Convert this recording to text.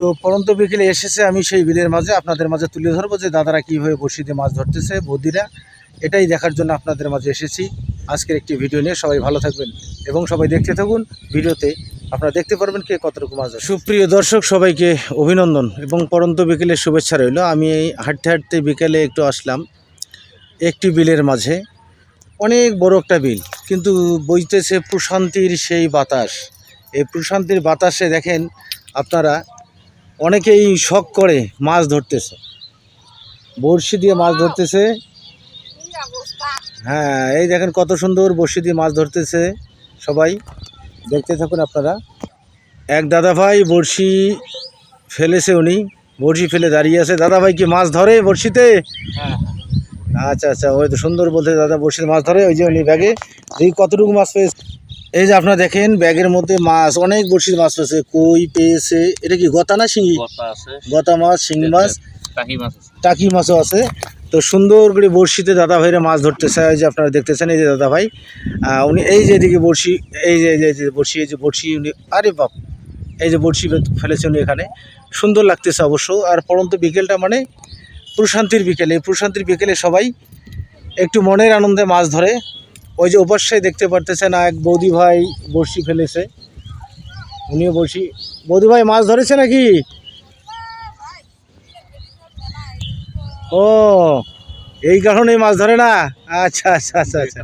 তো পরন্ত বিকেলে এসেছে, আমি সেই বিলের মাঝে আপনাদের মাঝে তুলে ধরবো যে দাদারা কীভাবে বড়শি দিয়ে মাছ ধরতেছে, বৌদিরা। এটাই দেখার জন্য আপনাদের মাঝে এসেছি আজকের একটি ভিডিও নিয়ে। সবাই ভালো থাকবেন এবং সবাই দেখতে থাকুন। ভিডিওতে আপনারা দেখতে পারবেন কে কতটুকু মাছ ধরে। সুপ্রিয় দর্শক, সবাইকে অভিনন্দন এবং পরন্ত বিকেলের শুভেচ্ছা রইল। আমি হাঁটতে হাঁটতে বিকেলে একটু আসলাম একটি বিলের মাঝে। অনেক বড় একটা বিল, কিন্তু বইতেছে প্রশান্তির সেই বাতাস। এই প্রশান্তির বাতাসে দেখেন আপনারা অনেকেই শখ করে মাছ ধরতেছে, বড়শি দিয়ে মাছ ধরতেছে। হ্যাঁ, এই দেখেন কত সুন্দর বড়শি দিয়ে মাছ ধরতেছে। সবাই দেখতে থাকুন আপনারা। এক দাদা ভাই বড়শি ফেলেছে, উনি বড়শি ফেলে দাঁড়িয়ে আছে। দাদা ভাই কি মাছ ধরে বড়শিতে? আচ্ছা আচ্ছা, ওই তো সুন্দর বলতে দাদা বড়শিতে মাছ ধরে। ওই যে উনি ব্যাগে দেখি কতটুকু মাছ পেয়েছে। এই যে আপনারা দেখেন ব্যাগের মধ্যে মাছ, অনেক বড়শির মাছ পেয়েছে। কই পেয়েছে, এটা কি গতা না শিঙি? গতা মাছ, শিঙি মাছ, টাকি মাছও আছে। তো সুন্দর করে বড়শিতে দাদা ভাইরা মাছ ধরতেছে। এই যে আপনারা দেখতেছেন, এই যে দাদা ভাই উনি এই যে এদিকে বড়শি, এই যে বড়শি, এই যে বড়শি উনি, আরে বাপ, এই যে বড়শি ফেলেছে উনি এখানে। সুন্দর লাগতেছে অবশ্য। আর পরন্ত বিকেলটা মানে প্রশান্তির বিকেলে, প্রশান্তির বিকেলে সবাই একটু মনের আনন্দে মাছ ধরে। ওই যে অবশ্যই দেখতে পারতেছেন এক বৌদি ভাই বড়শি ফেলেছে, উনিও বড়শি। বৌদি ভাই মাছ ধরেছে নাকি? ও, এই কারণেই মাছ ধরে না? আচ্ছা আচ্ছা আচ্ছা আচ্ছা,